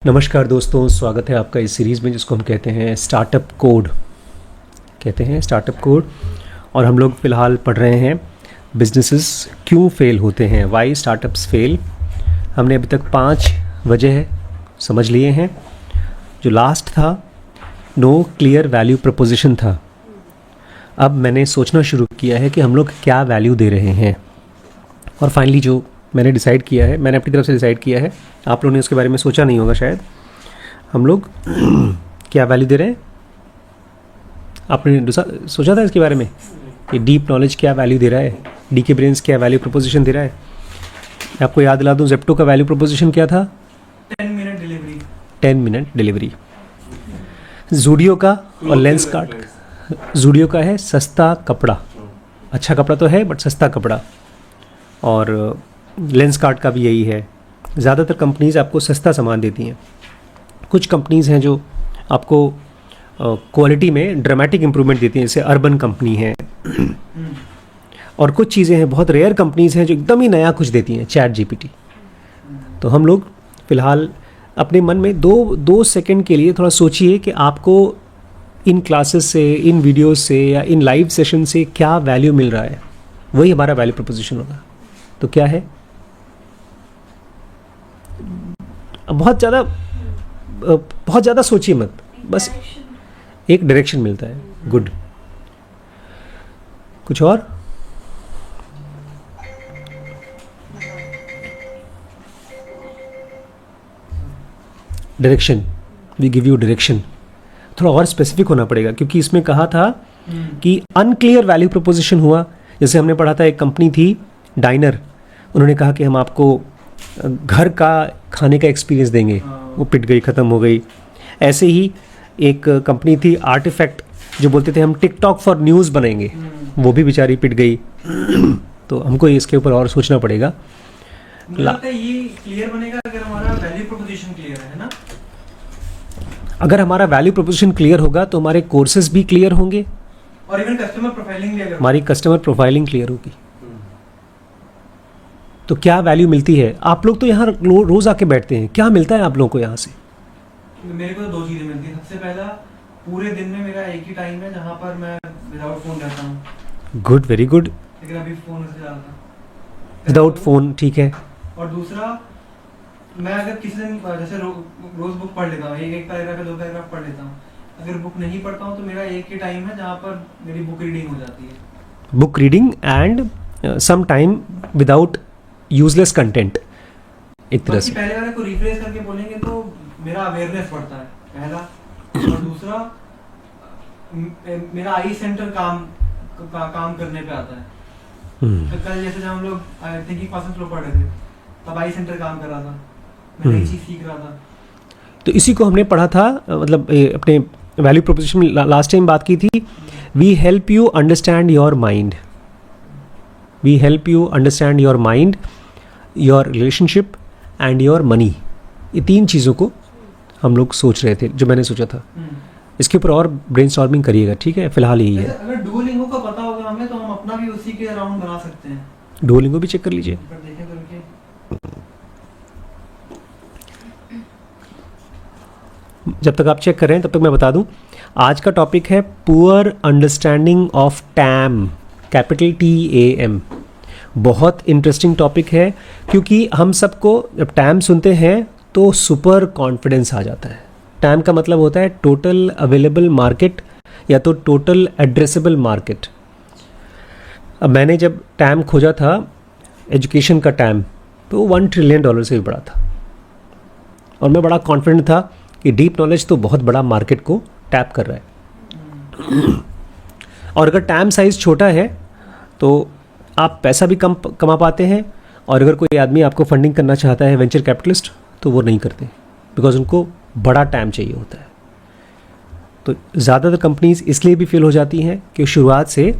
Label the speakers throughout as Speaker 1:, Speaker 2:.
Speaker 1: नमस्कार दोस्तों, स्वागत है आपका इस सीरीज़ में जिसको हम कहते हैं स्टार्टअप कोड। और हम लोग फ़िलहाल पढ़ रहे हैं बिजनेसेस क्यों फेल होते हैं, वाई स्टार्टअप्स फेल। हमने अभी तक 5 वजह समझ लिए हैं। जो लास्ट था, नो क्लियर वैल्यू प्रपोजिशन था। अब मैंने सोचना शुरू किया है कि हम लोग क्या वैल्यू दे रहे हैं, और फाइनली जो मैंने डिसाइड किया है, मैंने अपनी तरफ से डिसाइड किया है, आप लोगों ने उसके बारे में सोचा नहीं होगा शायद। हम लोग क्या वैल्यू दे रहे हैं, आपने सोचा था इसके बारे में कि डीप नॉलेज क्या वैल्यू दे रहा है, डी के ब्रेन्स क्या वैल्यू प्रपोजिशन दे रहा है। मैं आपको याद दिला दूं, ज़ेप्टो का वैल्यू प्रपोजिशन क्या था? 10 मिनट डिलीवरी। ज़ूडियो का और लेंस कार्ट, ज़ूडियो का है सस्ता कपड़ा, अच्छा कपड़ा तो है बट सस्ता कपड़ा, और लेंस कार्ट का भी यही है। ज़्यादातर कंपनीज़ आपको सस्ता सामान देती हैं। कुछ कंपनीज़ हैं जो आपको क्वालिटी में ड्रामेटिक इम्प्रूवमेंट देती हैं, जैसे अर्बन कंपनी है। और कुछ चीज़ें हैं, बहुत रेयर कंपनीज़ हैं जो एकदम ही नया कुछ देती हैं, चैट जीपीटी। तो हम लोग फ़िलहाल अपने मन में दो सेकंड के लिए थोड़ा सोचिए कि आपको इन क्लासेस से, इन वीडियोस से या इन लाइव सेशन से क्या वैल्यू मिल रहा है। वही हमारा वैल्यू प्रपोजिशन होगा। तो क्या है? बहुत ज़्यादा सोचिए मत, बस एक डायरेक्शन मिलता है। गुड। कुछ और? Direction, we give you direction. थोड़ा और स्पेसिफिक होना पड़ेगा, क्योंकि इसमें कहा था कि अनक्लियर वैल्यू प्रपोजिशन हुआ। जैसे हमने पढ़ा था, एक कंपनी थी डाइनर, उन्होंने कहा कि हम आपको घर का खाने का एक्सपीरियंस देंगे, वो पिट गई, ख़त्म हो गई। ऐसे ही एक कंपनी थी आर्टिफैक्ट, जो बोलते थे हम टिकटॉक फॉर न्यूज़ बनाएंगे, वो भी बेचारी पिट गई। तो हमको इसके ऊपर और सोचना पड़ेगा।
Speaker 2: मुझे लगता है ये क्लियर बनेगा अगर हमारा वैल्यू प्रोपोजिशन क्लियर है ना।
Speaker 1: अगर हमारा वैल्यू प्रोपोजिशन क्लियर होगा तो हमारे कोर्सेज भी क्लियर होंगे,
Speaker 2: और इवन कस्टमर प्रोफाइलिंग भी अगर
Speaker 1: हमारी कस्टमर प्रोफाइलिंग क्लियर होगी। तो क्या वैल्यू मिलती है? आप लोग तो यहाँ रोज़ आके बैठते हैं, क्या मिलता है आप लोगों को यहाँ से?
Speaker 2: मेरे को तो 2 चीज़ें मिलती हैं। सबसे पहला, पूरे दिन में मेरा एक ही टाइम है जहाँ पर मैं विदाउट फोन रहता हूँ।
Speaker 1: Good, very good.
Speaker 2: लेकिन अभी फोन से ज़्यादा था
Speaker 1: विदाउट फोन, ठीक है।
Speaker 2: और दूसरा, मैं अगर किसी दिन जैसे रोज बुक पढ़ लेता हूँ, एक पैराग्राफ या 2 पैराग्राफ पढ़ लेता हूँ। अगर बुक नहीं पढ़ता हूँ तो मेरा एक ही टाइम है जहाँ पर मेरी बुक रीडिंग हो जाती है।
Speaker 1: Book reading and some time without useless content, एक तरह से।
Speaker 2: पहले वाले को रिफ्रेश करके बोलेंगे तो मेरा अवेयरनेस बढ़ता है, पहला। और दूसरा, मेरा आई सेंटर काम करने पे आता है। तो कल जैसे जब हम लोग थिंकिंग प्रोसेस लो पढ़ रहे थे, तब आई सेंटर काम कर रहा था, मैं नई चीज़ सीख रहा था।
Speaker 1: तो इसी को हमने पढ़ा था, मतलब अपने वैल्यू प्रोपोजिशन में लास्ट टाइम बात की थी। We help you understand your mind, we help you understand your mind, your relationship and your money. ये 3 चीज़ों को हम लोग सोच रहे थे, जो मैंने सोचा था। इसके ऊपर और ब्रेनस्टॉर्मिंग करिएगा, ठीक है? फिलहाल यही है।
Speaker 2: अगर डुओलिंगो का पता होगा हमें तो हम अपना भी उसी के अराउंड बना सकते हैं।
Speaker 1: डुओलिंगो भी चेक कर लीजिए।
Speaker 2: देखें करके।
Speaker 1: जब तक आप चेक कर रहे हैं तब तक मैं बता दूं, आज का टॉपिक है poor understanding of time, capital TAM। बहुत इंटरेस्टिंग टॉपिक है, क्योंकि हम सबको जब टैम सुनते हैं तो सुपर कॉन्फिडेंस आ जाता है। टैम का मतलब होता है टोटल अवेलेबल मार्केट, या तो टोटल एड्रेसेबल मार्केट। अब मैंने जब टैम खोजा था, एजुकेशन का टैम, तो $1 ट्रिलियन से भी बड़ा था। और मैं बड़ा कॉन्फिडेंट था कि डीप नॉलेज तो बहुत बड़ा मार्केट को टैप कर रहा है। और अगर टैम साइज़ छोटा है तो आप पैसा भी कम कमा पाते हैं। और अगर कोई आदमी आपको फंडिंग करना चाहता है, वेंचर कैपिटलिस्ट, तो वो नहीं करते, बिकॉज उनको बड़ा टाइम चाहिए होता है। तो ज़्यादातर कंपनीज इसलिए भी फेल हो जाती हैं कि शुरुआत से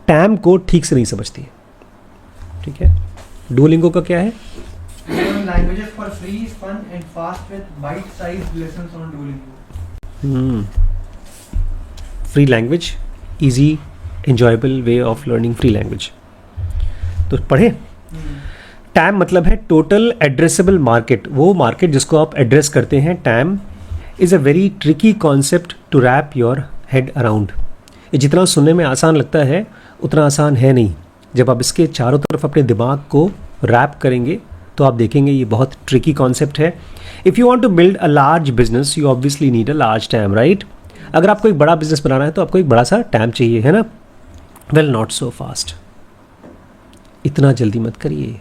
Speaker 1: टैम को ठीक से नहीं समझती है। ठीक है? डुओलिंगो का क्या है?
Speaker 2: Languages for free, fun and fast with bite-sized lessons on Duolingo.
Speaker 1: Free language, easy, enjoyable way of learning free language. तो पढ़े। टैम मतलब है टोटल एड्रेसेबल मार्केट, वो मार्केट जिसको आप एड्रेस करते हैं। TAM is a very tricky concept to wrap your head around. ये जितना सुनने में आसान लगता है उतना आसान है नहीं। जब आप इसके चारों तरफ अपने दिमाग को रैप करेंगे तो आप देखेंगे ये बहुत ट्रिकी कॉन्सेप्ट है। If you want to build a large business you obviously need a large TAM, right. अगर आपको एक बड़ा बिजनेस बनाना है तो आपको एक बड़ा सा टैम चाहिए, है ना। वेल नॉट सो फास्ट, इतना जल्दी मत करिए।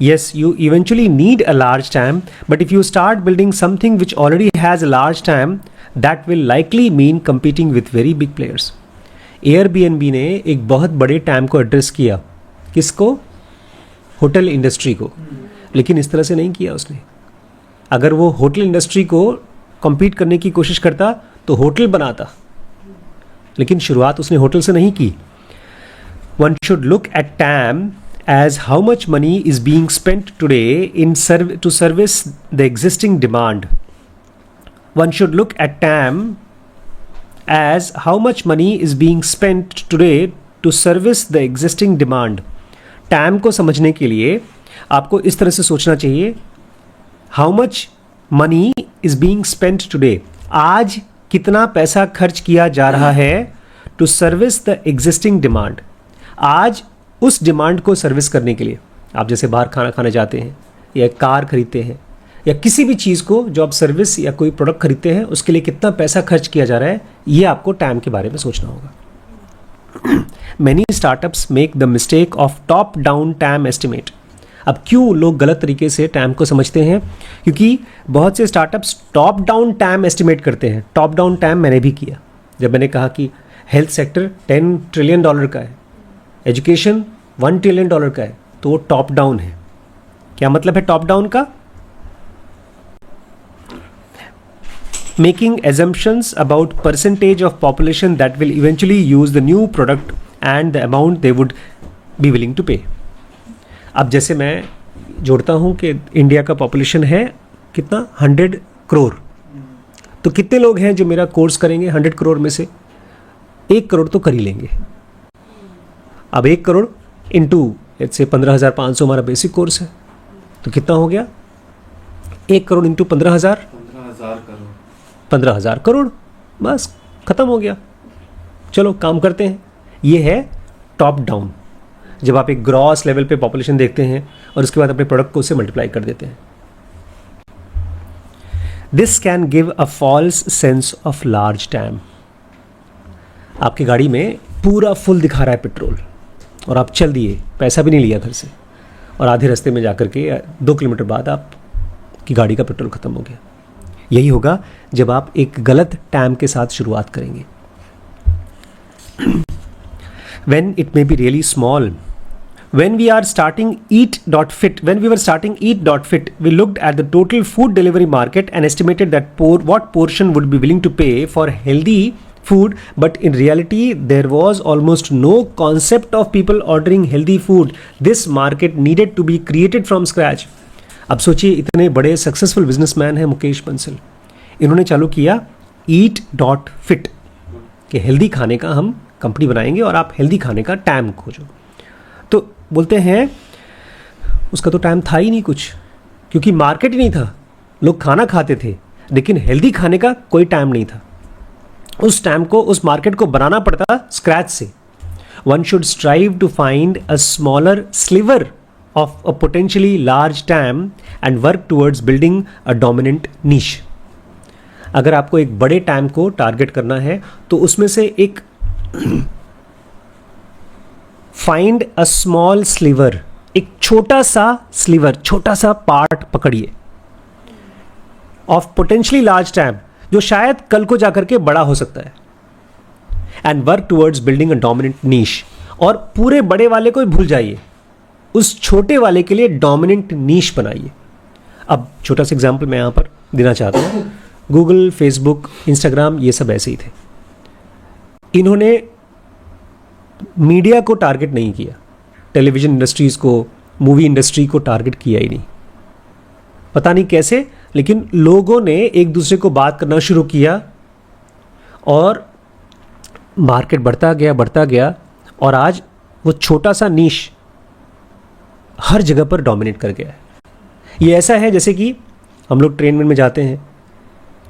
Speaker 1: Yes, you eventually need a large TAM, but if you start building something which already has a large TAM, that will likely mean competing with very big players. Airbnb ने एक बहुत बड़े TAM को address किया, किसको? Hotel industry को, लेकिन इस तरह से नहीं किया उसने। अगर वो होटल इंडस्ट्री को कम्पीट करने की कोशिश करता तो होटल बनाता, लेकिन शुरुआत उसने होटल से नहीं की। One should look at TAM as how much money is being spent today to service the existing demand. One should look at TAM as how much money is being spent today to service the existing demand. TAM को समझने के लिए आपको इस तरह से सोचना चाहिए, how much money is being spent today. आज कितना पैसा खर्च किया जा रहा है to service the existing demand. आज उस डिमांड को सर्विस करने के लिए, आप जैसे बाहर खाना खाने जाते हैं या कार खरीदते हैं या किसी भी चीज़ को जो आप सर्विस या कोई प्रोडक्ट खरीदते हैं उसके लिए कितना पैसा खर्च किया जा रहा है, ये आपको टैम के बारे में सोचना होगा। Many startups make the mistake of top down time estimate. अब क्यों लोग गलत तरीके से टैम को समझते हैं? क्योंकि बहुत से startups top down time estimate करते हैं। टॉप डाउन टैम मैंने भी किया जब मैंने कहा कि हेल्थ सेक्टर $10 ट्रिलियन का है, एजुकेशन $1 ट्रिलियन का है, तो वो टॉप डाउन है। क्या मतलब है टॉप डाउन का? Making assumptions about percentage of population that will eventually use the new product and the amount they would be willing to pay. अब जैसे मैं जोड़ता हूँ कि इंडिया का पॉपुलेशन है कितना, 100 करोड़, तो कितने लोग हैं जो मेरा कोर्स करेंगे? 100 करोड़ में से 1 करोड़ तो कर ही लेंगे। अब 1 करोड़ इंटू से 15,500 हमारा बेसिक कोर्स है, तो कितना हो गया? 1 करोड़ इंटू 15,000 15,000 करोड़, बस खत्म हो गया। चलो काम करते हैं। ये है टॉप डाउन, जब आप एक ग्रॉस लेवल पे पॉपुलेशन देखते हैं और उसके बाद अपने प्रोडक्ट को उससे मल्टीप्लाई कर देते हैं। This can give a false sense of large TAM. आपकी गाड़ी में पूरा फुल दिखा रहा है पेट्रोल और आप चल दिए, पैसा भी नहीं लिया घर से, और आधे रास्ते में जाकर के 2 किलोमीटर बाद आपकी गाड़ी का पेट्रोल ख़त्म हो गया। यही होगा जब आप एक गलत टैम के साथ शुरुआत करेंगे। When it may be really small. When we were starting Eat.fit, we looked at the total food delivery market and estimated that what portion would be willing to pay for healthy food, but in reality there was almost no concept of people ordering healthy food. This market needed to be created from scratch. अब सोचिए, इतने बड़े successful businessman हैं मुकेश बंसल, इन्होंने चालू किया Eat.fit कि healthy खाने का हम कंपनी बनाएंगे और आप हेल्दी खाने का टाइम खोजो। तो बोलते हैं उसका तो टाइम था ही नहीं कुछ, क्योंकि मार्केट ही नहीं था। लोग खाना खाते थे लेकिन हेल्दी खाने का कोई टाइम नहीं था। उस टाइम को, उस मार्केट को बनाना पड़ता स्क्रैच से। One should strive to find a smaller sliver of a potentially large time and work towards building a dominant niche. अगर आपको एक बड़े टाइम को टारगेट करना है तो उसमें से एक फाइंड अ स्मॉल स्लीवर, एक छोटा सा स्लीवर, छोटा सा पार्ट पकड़िए ऑफ पोटेंशियली लार्ज टाइम, जो शायद कल को जाकर के बड़ा हो सकता है, and work towards building a dominant niche. और पूरे बड़े वाले को भूल जाइए, उस छोटे वाले के लिए डोमिनेंट नीश बनाइए। अब छोटा सा एग्जांपल मैं यहां पर देना चाहता हूं। गूगल, फेसबुक, इंस्टाग्राम, ये सब ऐसे ही थे। इन्होंने मीडिया को टारगेट नहीं किया, टेलीविज़न इंडस्ट्रीज़ को, मूवी इंडस्ट्री को टारगेट किया ही नहीं। पता नहीं कैसे, लेकिन लोगों ने एक दूसरे को बात करना शुरू किया और मार्केट बढ़ता गया और आज वो छोटा सा नीश हर जगह पर डोमिनेट कर गया है। ये ऐसा है जैसे कि हम लोग ट्रेन में जाते हैं,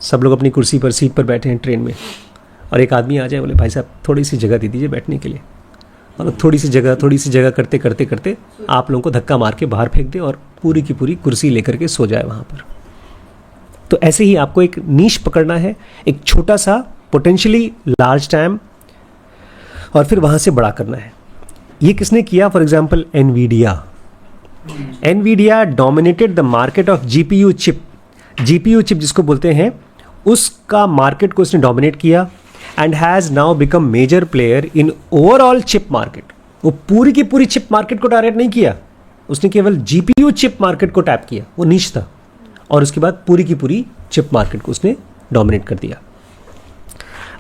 Speaker 1: सब लोग अपनी कुर्सी पर सीट पर बैठे हैं ट्रेन में, और एक आदमी आ जाए, बोले भाई साहब थोड़ी सी जगह दे दीजिए बैठने के लिए, और थोड़ी सी जगह करते करते करते आप लोगों को धक्का मार के बाहर फेंक दे और पूरी की पूरी कुर्सी लेकर के सो जाए वहाँ पर। तो ऐसे ही आपको एक नीश पकड़ना है, एक छोटा सा पोटेंशियली लार्ज टाइम, और फिर वहाँ से बड़ा करना है। ये किसने किया? For example Nvidia dominated the market of GPU chip जिसको बोलते हैं, उसका मार्केट को इसने डोमिनेट किया and has now become major player in overall chip market. वो पूरी की पूरी चिप मार्केट को टारगेट नहीं किया, उसने केवल जीपीयू चिप मार्केट को टैप किया, वो नीच था, और उसके बाद पूरी की पूरी चिप मार्केट को उसने डोमिनेट कर दिया।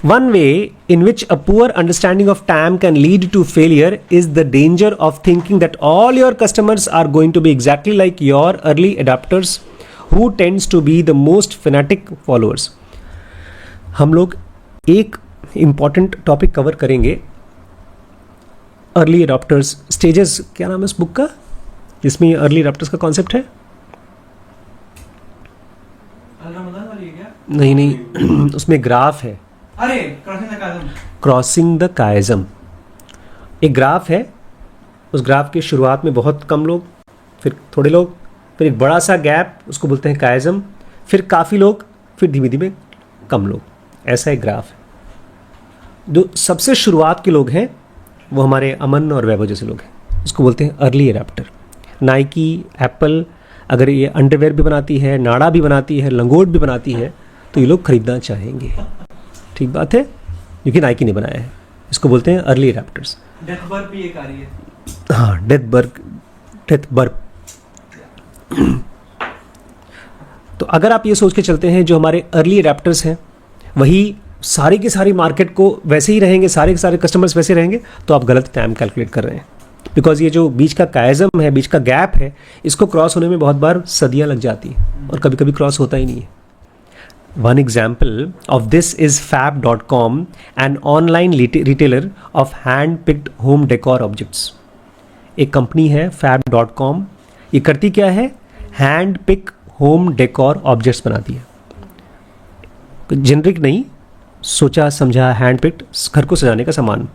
Speaker 1: One way in which a poor understanding of TAM can lead to failure is the danger of thinking that all your customers are going to be exactly like your early adopters, who tends to be the most fanatic followers. हम लोग एक important topic cover करेंगे, early adopters stages। क्या नाम है इस book का जिसमें early adopters का concept है? नहीं उसमें ग्राफ है,
Speaker 2: अरे
Speaker 1: क्रॉसिंग द कायज़म। एक ग्राफ है, उस ग्राफ की शुरुआत में बहुत कम लोग, फिर थोड़े लोग, फिर एक बड़ा सा गैप, उसको बोलते हैं कायज़म, फिर काफ़ी लोग, फिर धीमे धीमे कम लोग। ऐसा एक ग्राफ है। जो सबसे शुरुआत के लोग हैं वो हमारे अमन और वैभव जैसे लोग हैं, उसको बोलते हैं अर्ली एडाप्टर। नाइकी, एप्पल अगर ये अंडरवेयर भी बनाती है, नाड़ा भी बनाती है, लंगोट भी बनाती है, तो ये लोग खरीदना चाहेंगे। ठीक बात है, क्योंकि नाइकी ने बनाया है। इसको बोलते हैं अर्ली एडाप्टर्स।
Speaker 2: डेथ बर्ग भी एक आ रही है।
Speaker 1: हाँ, डेथ बर्ग। तो अगर आप ये सोच के चलते हैं जो हमारे अर्ली एडाप्टर्स हैं वही सारी की सारी मार्केट को वैसे ही रहेंगे, सारे के सारे कस्टमर्स वैसे रहेंगे, तो आप गलत टाइम कैलकुलेट कर रहे हैं। बिकॉज ये जो बीच का कायज़म है, बीच का गैप है, इसको क्रॉस होने में बहुत बार सदियाँ लग जाती हैं और कभी कभी क्रॉस होता ही नहीं है। One example of this is Fab.com, an online retailer of hand-picked home decor objects. एक कंपनी है Fab.com, ये करती क्या है? Hand pick home decor objects बनाती है। जेनरिक नहीं, सोचा समझा हैंड पिक्ड घर को सजाने का सामान।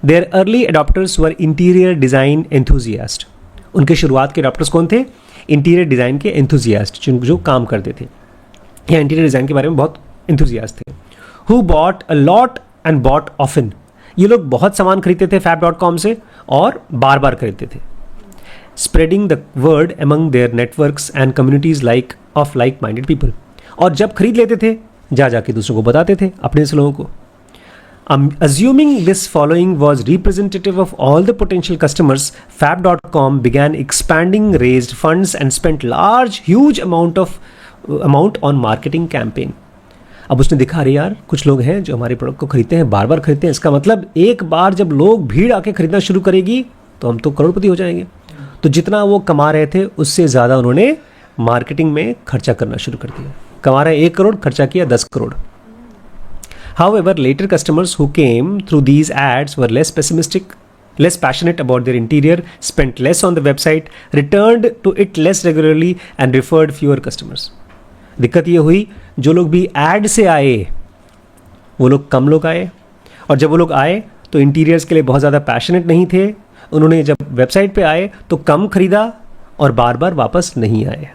Speaker 1: Their early adopters were interior design enthusiast. उनके शुरुआत के adopters कौन थे? इंटीरियर डिज़ाइन के enthusiast, जो काम करते थे या इंटीरियर डिज़ाइन के बारे में बहुत इंथुजियास्ट थे। Who bought a lot and bought often. ये लोग बहुत सामान खरीदते थे Fab.com से और बार बार खरीदते थे। Spreading the word among their networks and communities of like minded people. और जब खरीद लेते थे जाके दूसरों को बताते थे, अपने से लोगों को। Assuming this following was representative of all the potential customers, Fab.com began expanding, raised funds and spent huge amount on marketing campaign. अब उसने दिखा रही यार कुछ लोग हैं जो हमारे प्रोडक्ट को खरीदते हैं, बार बार खरीदते हैं, इसका मतलब एक बार जब लोग भीड़ आके खरीदना शुरू करेगी तो हम तो करोड़पति हो जाएंगे। तो जितना वो कमा रहे थे उससे ज़्यादा उन्होंने मार्केटिंग में खर्चा करना शुरू कर दिया। कमा रहे 1 करोड़, खर्चा किया 10 crore. However, later customers who came through these ads were less pessimistic, less passionate about their interior, spent less on the website, returned to it less regularly and referred fewer customers. दिक्कत ये हुई जो लोग भी ad से आए वो लोग कम लोग आए, और जब वो लोग आए तो इंटीरियर्स के लिए बहुत ज़्यादा पैशनेट नहीं थे। उन्होंने जब वेबसाइट पे आए तो कम खरीदा और बार बार वापस नहीं आए।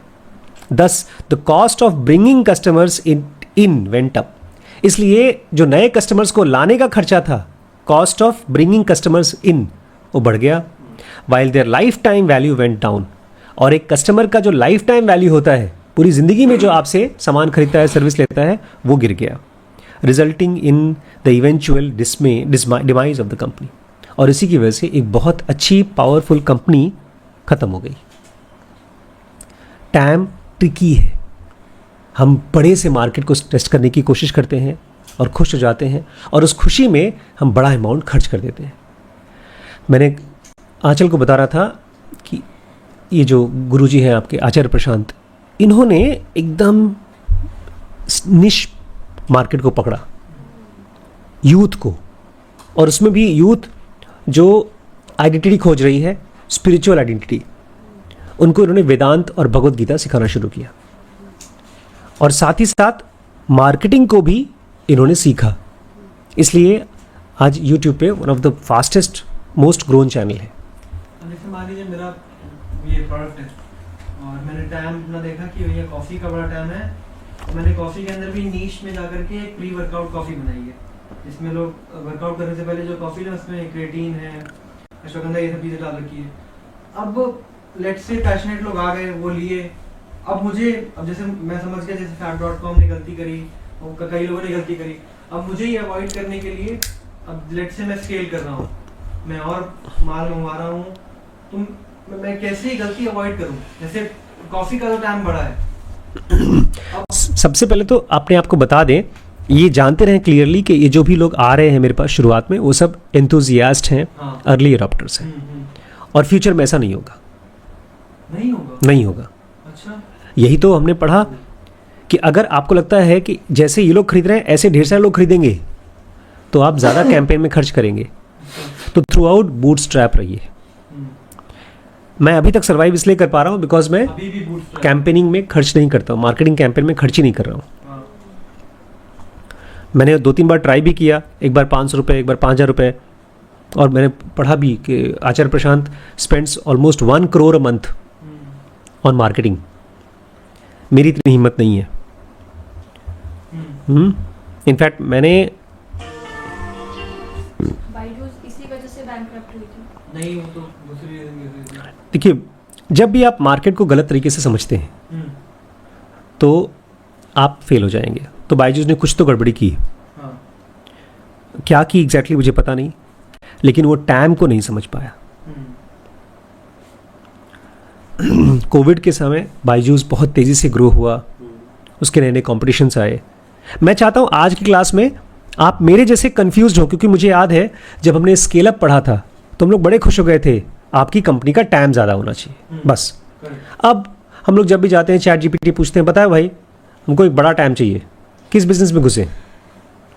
Speaker 1: Thus, the cost of bringing customers in went up. इसलिए जो नए कस्टमर्स को लाने का खर्चा था, कॉस्ट ऑफ ब्रिंगिंग कस्टमर्स इन, वो बढ़ गया। While their life time value went down. और एक कस्टमर का जो लाइफ टाइम वैल्यू होता है, पूरी ज़िंदगी में जो आपसे सामान खरीदता है, सर्विस लेता है, वो गिर गया, resulting in the eventual demise of the company. और इसी की वजह से एक बहुत अच्छी पावरफुल कंपनी ख़त्म हो गई। टैम ट्रिकी है। हम बड़े से मार्केट को टेस्ट करने की कोशिश करते हैं और खुश हो जाते हैं, और उस खुशी में हम बड़ा अमाउंट खर्च कर देते हैं। मैंने आंचल को बता रहा था कि ये जो गुरुजी हैं आपके आचार्य प्रशांत, इन्होंने एकदम निश मार्केट को पकड़ा, यूथ को, और उसमें भी यूथ जो आइडेंटिटी खोज रही है, स्पिरिचुअल आइडेंटिटी, उनको इन्होंने वेदांत और भगवत गीता सिखाना शुरू किया, और साथ ही साथ मार्केटिंग को भी इन्होंने सीखा। इसलिए आज यूट्यूब पे one of the fastest most grown channel है।
Speaker 2: जैसे मान लीजिए मेरा ये प्रोडक्ट है और मैंने टाइम अपना देखा कि भैया कॉफ़ी का बड़ा टाइम है, तो मैंने कॉफ़ी के अंदर भी नीश में जाकर के एक प्री वर्कआउट कॉफ़ी बनाई है, जिसमें लोग वर्कआउट करने से पहले जो कॉफ़ी है उसमें क्रिएटिन है, अश्वगंधा, ये सब चीज़ें डाल रखी है। अब लेट्स से पैशनेट लोग आ गए, वो लिए, अब जैसे मैं समझ गया जैसे fat.com ने गलती करी और कई लोगों ने गलती करी, अब मुझे ये अवॉइड करने के लिए अब लेट्स से मैं स्केल कर रहा हूँ, मैं और माल मंगवा रहा हूँ, तो मैं कैसे ही गलती अवॉइड करूँ? जैसे कॉफ़ी का तो टाइम बड़ा है।
Speaker 1: सबसे पहले तो अपने आप को बता दें, ये जानते रहें क्लियरली कि ये जो भी लोग आ रहे हैं मेरे पास शुरुआत में, वो सब एंथुजियास्ट हैं, अर्ली अडॉप्टर्स हैं, और फ्यूचर में ऐसा नहीं होगा। नहीं होगा।
Speaker 2: अच्छा,
Speaker 1: यही तो हमने पढ़ा कि अगर आपको लगता है कि जैसे ये लोग खरीद रहे हैं ऐसे ढेर सारे लोग खरीदेंगे, तो आप ज़्यादा कैंपेन में खर्च करेंगे। तो थ्रू आउट बूटस्ट्रैप रहिए। मैं अभी तक सर्वाइव इसलिए कर पा रहा हूँ बिकॉज मैं कैंपेनिंग में खर्च नहीं करता हूँ, मार्केटिंग कैंपेन में खर्च ही नहीं कर रहा हूँ। मैंने 2-3 बार ट्राई भी किया, एक बार 500 रुपये, एक बार 5,000 रुपये, और मैंने पढ़ा भी कि Acharya Prashant spends almost 1 crore a month on marketing. मेरी इतनी हिम्मत नहीं है। इनफैक्ट मैंने
Speaker 3: इसी वजह से बैंकरप्ट हुई थी।
Speaker 2: नहीं, वो तो दूसरी रीजन है।
Speaker 1: देखिए, जब भी आप मार्केट को गलत तरीके से समझते हैं तो आप फेल हो जाएंगे। तो बायजूस ने कुछ तो गड़बड़ी की।
Speaker 2: हाँ।
Speaker 1: क्या की एग्जैक्टली मुझे पता नहीं, लेकिन वो टैम को नहीं समझ पाया। कोविड के समय बायजूस बहुत तेज़ी से ग्रो हुआ, उसके नए नए कॉम्पिटिशन्स आए। मैं चाहता हूँ आज की क्लास में आप मेरे जैसे कंफ्यूज हो, क्योंकि मुझे याद है जब हमने स्केल अप पढ़ा था तो हम लोग बड़े खुश हो गए थे, आपकी कंपनी का टाइम ज़्यादा होना चाहिए बस। अब हम लोग जब भी जाते हैं चैट जीपीटी पूछते हैं, पता है भाई हमको एक बड़ा टाइम चाहिए, किस बिजनेस में घुसे,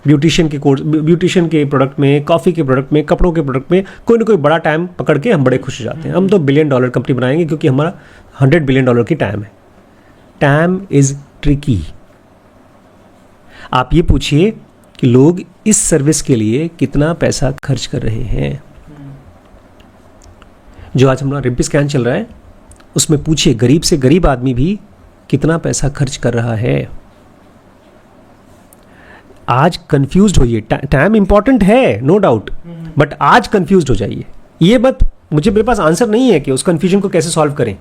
Speaker 1: ब्यूटिशियन के कोर्स, ब्यूटिशियन के प्रोडक्ट में, कॉफ़ी के प्रोडक्ट में, कपड़ों के प्रोडक्ट में, कोई ना कोई बड़ा टाइम पकड़ के हम बड़े खुश हो जाते हैं। हम तो $1 बिलियन कंपनी बनाएंगे क्योंकि हमारा $100 बिलियन की टाइम है। Time is tricky. आप ये पूछिए कि लोग इस सर्विस के लिए कितना पैसा खर्च कर रहे हैं। जो आज हमारा रिम्पी स्कैन चल रहा है उसमें पूछिए गरीब से गरीब आदमी भी कितना पैसा खर्च कर रहा है। आज कंफ्यूज्ड होइए। टाइम इंपॉर्टेंट है, नो डाउट, बट आज कंफ्यूज्ड हो जाइए। ये मत, मेरे पास आंसर नहीं है कि उस कंफ्यूजन को कैसे सॉल्व करें,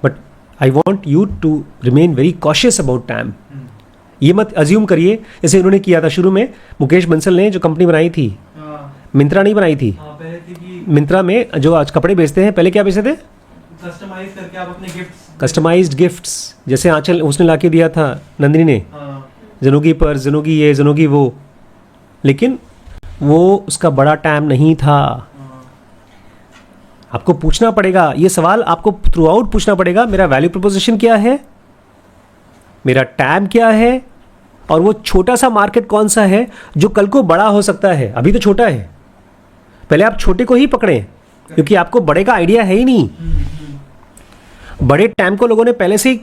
Speaker 1: but I want you to remain very cautious about time. ये मत अज्यूम करिए जैसे इन्होंने किया था शुरू में। मुकेश बंसल ने जो कंपनी बनाई थी, मिंत्रा नहीं बनाई थी। मिंत्रा में जो आज कपड़े बेचते हैं, पहले क्या बेचते थे?
Speaker 2: कस्टमाइज करके आप अपने गिफ्ट्स,
Speaker 1: कस्टमाइज्ड गिफ्ट्स, जैसे आंचल उसने लाके दिया था नंदिनी ने, जनोगी पर, जनोगी ये, जनोगी वो, लेकिन वो उसका बड़ा टाइम नहीं था। आपको पूछना पड़ेगा ये सवाल, आपको थ्रू आउट पूछना पड़ेगा, मेरा वैल्यू प्रोपोजिशन क्या है, मेरा टाइम क्या है, और वो छोटा सा मार्केट कौन सा है जो कल को बड़ा हो सकता है। अभी तो छोटा है, पहले आप छोटे को ही पकड़ें, क्योंकि आपको बड़े का आइडिया है ही नहीं। बड़े टाइम को लोगों ने पहले से ही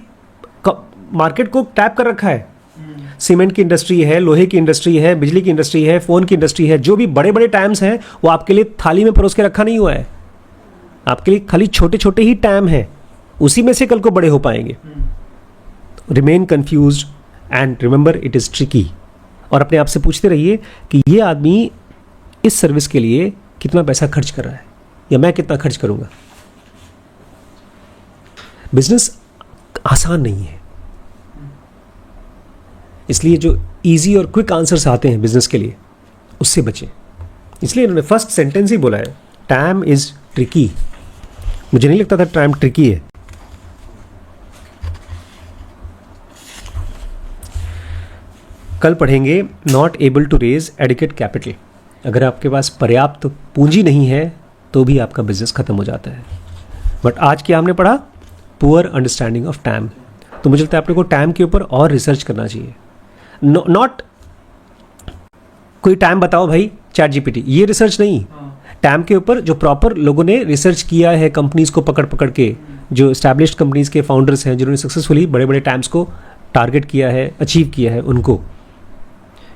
Speaker 1: मार्केट को टैप कर रखा है। सीमेंट की इंडस्ट्री है, लोहे की इंडस्ट्री है, बिजली की इंडस्ट्री है, फ़ोन की इंडस्ट्री है। जो भी बड़े बड़े टाइम्स हैं वो आपके लिए थाली में परोस के रखा नहीं हुआ है। आपके लिए खाली छोटे छोटे ही टाइम है, उसी में से कल को बड़े हो पाएंगे। Remain confuse and remember it is tricky. और अपने आप से पूछते रहिए कि ये आदमी इस सर्विस के लिए कितना पैसा खर्च कर रहा है, या मैं कितना खर्च करूँगा। बिजनेस आसान नहीं है, इसलिए जो इजी और क्विक आंसर्स आते हैं बिजनेस के लिए उससे बचें। इसलिए इन्होंने फर्स्ट सेंटेंस ही बोला है, टाइम इज़ ट्रिकी। मुझे नहीं लगता था टाइम ट्रिकी है। कल पढ़ेंगे not able to raise adequate capital. अगर आपके पास पर्याप्त पूंजी नहीं है तो भी आपका बिजनेस खत्म हो जाता है। बट आज क्या हमने पढ़ा? Poor understanding of time. तो मुझे लगता है आपने को टाइम के ऊपर और रिसर्च करना चाहिए। नॉट कोई टाइम बताओ भाई चैट जीपीटी, ये रिसर्च नहीं। टाइम के ऊपर जो प्रॉपर लोगों ने रिसर्च किया है, कंपनीज को पकड़ पकड़ के जो इस्टेब्लिश्ड कंपनीज़ के फाउंडर्स हैं जिन्होंने सक्सेसफुली बड़े बड़े टाइम्स को टारगेट किया है, अचीव किया है, उनको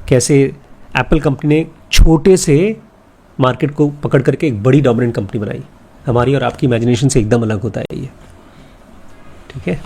Speaker 1: कैसे एप्पल कंपनी ने छोटे से मार्केट को पकड़ करके एक बड़ी डोमिनेंट कंपनी बनाई। हमारी और आपकी इमेजिनेशन से एकदम अलग होता है ये, ठीक है।